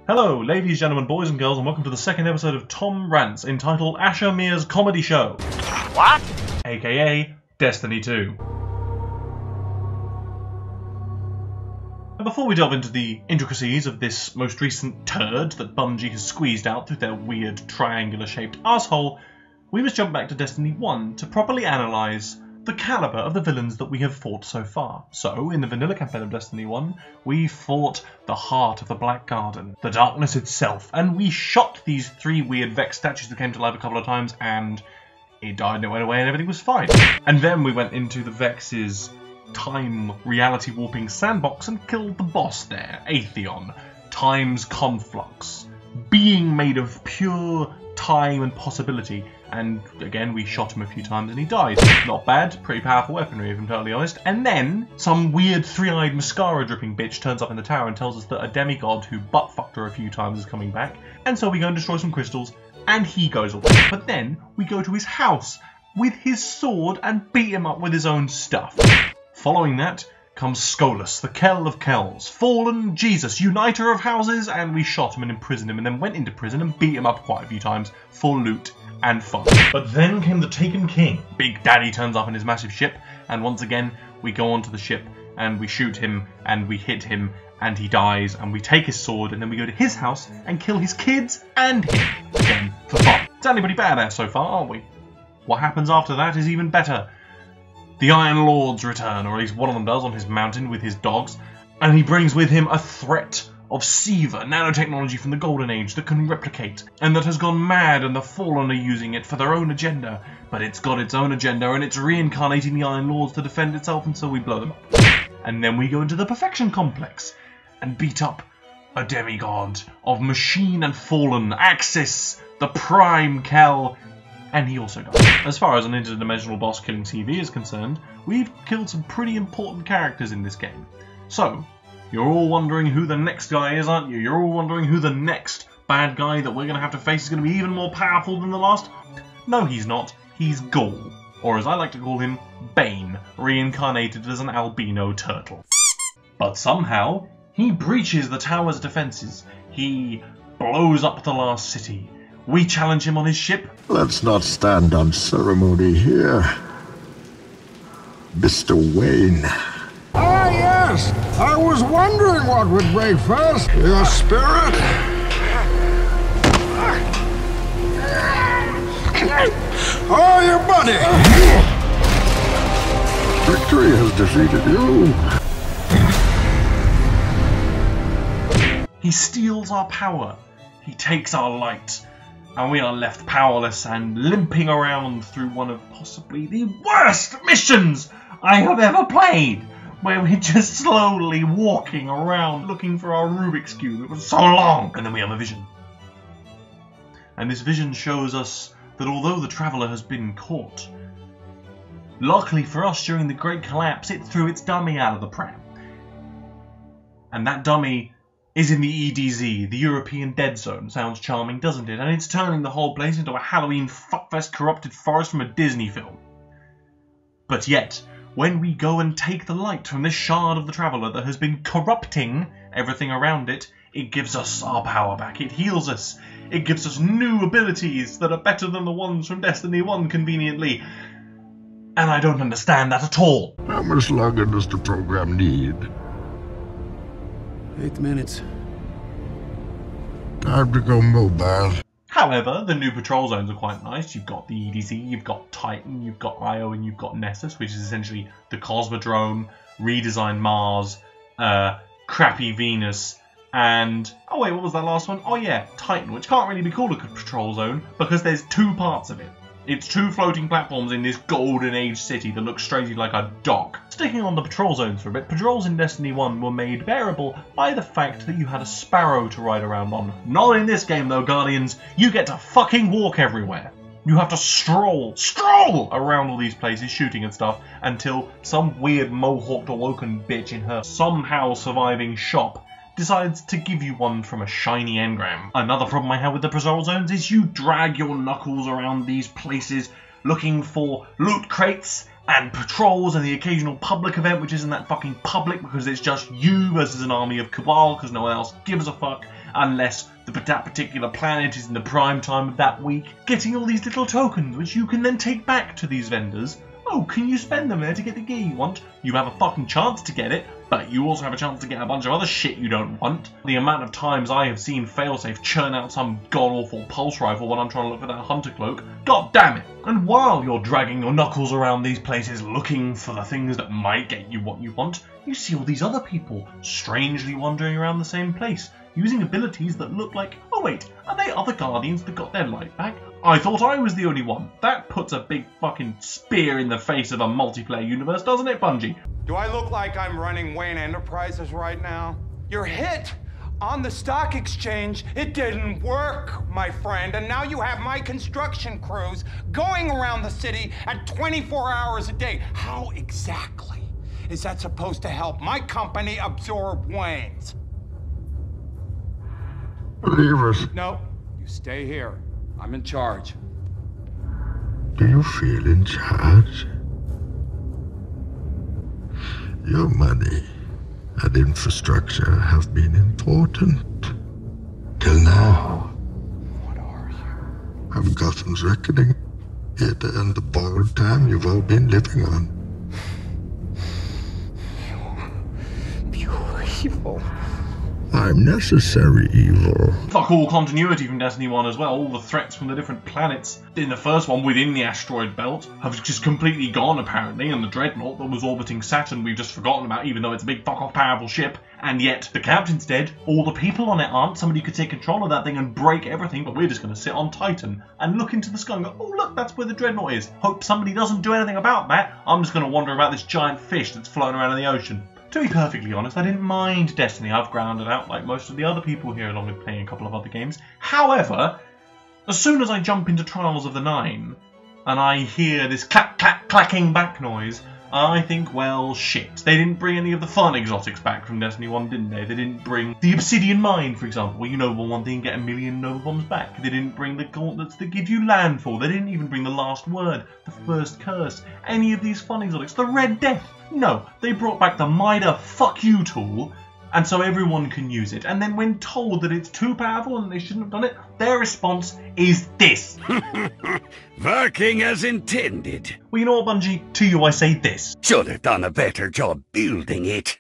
Hello, ladies, gentlemen, boys and girls, and welcome to the second episode of Tom Rants, entitled Asher Mears Comedy Show. What? AKA Destiny 2. And before we delve into the intricacies of this most recent turd that Bungie has squeezed out through their weird triangular-shaped asshole, we must jump back to Destiny 1 to properly analyse the calibre of the villains that we have fought so far. So, in the vanilla campaign of Destiny 1, we fought the heart of the Black Garden, the darkness itself, and we shot these three weird Vex statues that came to life a couple of times, and it died and it went away and everything was fine. And then we went into the Vex's time reality warping sandbox and killed the boss there, Atheon, Time's Conflux, being made of pure time and possibility, and again we shot him a few times and he died. Not bad, pretty powerful weaponry if I'm totally honest. And then some weird three-eyed mascara dripping bitch turns up in the tower and tells us that a demigod who butt-fucked her a few times is coming back, and so we go and destroy some crystals and he goes away. But then we go to his house with his sword and beat him up with his own stuff. Following that comes Skolas, the Kell of Kells, fallen Jesus, uniter of houses, and we shot him and imprisoned him and then went into prison and beat him up quite a few times for loot and fun. But then came the Taken King. Big Daddy turns up in his massive ship, and once again we go onto the ship and we shoot him and we hit him and he dies, and we take his sword and then we go to his house and kill his kids and him, again for fun. Sounding pretty badass so far, aren't we? What happens after that is even better. The Iron Lords return, or at least one of them does, on his mountain with his dogs, and he brings with him a threat of Siva, nanotechnology from the Golden Age that can replicate, and that has gone mad, and the Fallen are using it for their own agenda. But it's got its own agenda, and it's reincarnating the Iron Lords to defend itself, and so we blow them up. And then we go into the Perfection Complex, and beat up a demigod of Machine and Fallen, Axis, the Prime Kell, and he also died. As far as an interdimensional boss killing CV is concerned, we've killed some pretty important characters in this game. So, you're all wondering who the next guy is, aren't you? You're all wondering who the next bad guy that we're going to have to face is going to be even more powerful than the last? No, he's not. He's Gaul. Or as I like to call him, Bane, reincarnated as an albino turtle. But somehow, he breaches the tower's defences. He blows up the last city. We challenge him on his ship. Let's not stand on ceremony here. Mr. Wayne. Ah, yes! I was wondering what would break first. Your spirit? Oh, your buddy! Victory has defeated you. He steals our power. He takes our light. And we are left powerless and limping around through one of possibly the worst missions I have ever played, where we're just slowly walking around looking for our Rubik's Cube. It was so long. And then we have a vision. And this vision shows us that although the Traveller has been caught, luckily for us during the Great Collapse, it threw its dummy out of the pram. And that dummy is in the EDZ, the European Dead Zone. Sounds charming, doesn't it? And it's turning the whole place into a Halloween fuckfest corrupted forest from a Disney film. But yet, when we go and take the light from this shard of the Traveller that has been corrupting everything around it, it gives us our power back. It heals us. It gives us new abilities that are better than the ones from Destiny 1, conveniently. And I don't understand that at all. How much longer does the program need? 8 minutes. Time to go mobile. However, the new patrol zones are quite nice. You've got the EDZ, you've got Titan, you've got Io, and you've got Nessus, which is essentially the Cosmodrome, redesigned Mars, crappy Venus, and... oh wait, what was that last one? Oh yeah, Titan, which can't really be called a patrol zone because there's two parts of it. It's two floating platforms in this golden age city that looks strangely like a dock. Sticking on the patrol zones for a bit, patrols in Destiny 1 were made bearable by the fact that you had a sparrow to ride around on. Not in this game though, Guardians. You get to fucking walk everywhere. You have to stroll around all these places shooting and stuff until some weird mohawked awoken bitch in her somehow surviving shop decides to give you one from a shiny engram. Another problem I have with the patrol zones is you drag your knuckles around these places looking for loot crates and patrols and the occasional public event, which isn't that fucking public because it's just you versus an army of Cabal because no one else gives a fuck. unless that particular planet is in the prime time of that week, getting all these little tokens which you can then take back to these vendors. Oh, can you spend them there to get the gear you want? You have a fucking chance to get it, but you also have a chance to get a bunch of other shit you don't want. The amount of times I have seen Failsafe churn out some god-awful pulse rifle when I'm trying to look for that hunter cloak, god damn it! And while you're dragging your knuckles around these places looking for the things that might get you what you want, you see all these other people strangely wandering around the same place, using abilities that look like, oh wait, are they other Guardians that got their light back? I thought I was the only one. That puts a big fucking spear in the face of a multiplayer universe, doesn't it, Bungie? Do I look like I'm running Wayne Enterprises right now? Your hit on the stock exchange, it didn't work, my friend. And now you have my construction crews going around the city at 24 hours a day. How exactly is that supposed to help my company absorb Wayne's? Leave us. No, you stay here. I'm in charge. Do you feel in charge? Your money and infrastructure have been important. Till now. What are you? I'm Gotham's reckoning. Here to end the borrowed time you've all been living on. Pure evil. I'm necessary evil. Fuck all continuity from Destiny 1 as well. All the threats from the different planets in the first one within the asteroid belt have just completely gone, apparently, and the Dreadnought that was orbiting Saturn we've just forgotten about, even though it's a big fuck-off powerful ship, and yet the captain's dead, all the people on it aren't. Somebody could take control of that thing and break everything, but we're just going to sit on Titan and look into the sky and go, oh look, that's where the Dreadnought is. Hope somebody doesn't do anything about that. I'm just going to wander about this giant fish that's floating around in the ocean. To be perfectly honest, I didn't mind Destiny. I've grounded out like most of the other people here, along with playing a couple of other games. However, as soon as I jump into Trials of the Nine, and I hear this clack, clack, clacking back noise, I think, well, shit. They didn't bring any of the fun exotics back from Destiny 1, didn't they? They didn't bring the Obsidian Mine, for example, where you noble one thing and get 1,000,000 Nova Bombs back. They didn't bring the gauntlets that give you landfall. They didn't even bring the last word, the first curse, any of these fun exotics. The Red Death. No, they brought back the Mida fuck you tool, and so everyone can use it. And then when told that it's too powerful and they shouldn't have done it, their response is this. Working as intended. Well, you know what, Bungie? To you I say this. Should have done a better job building it.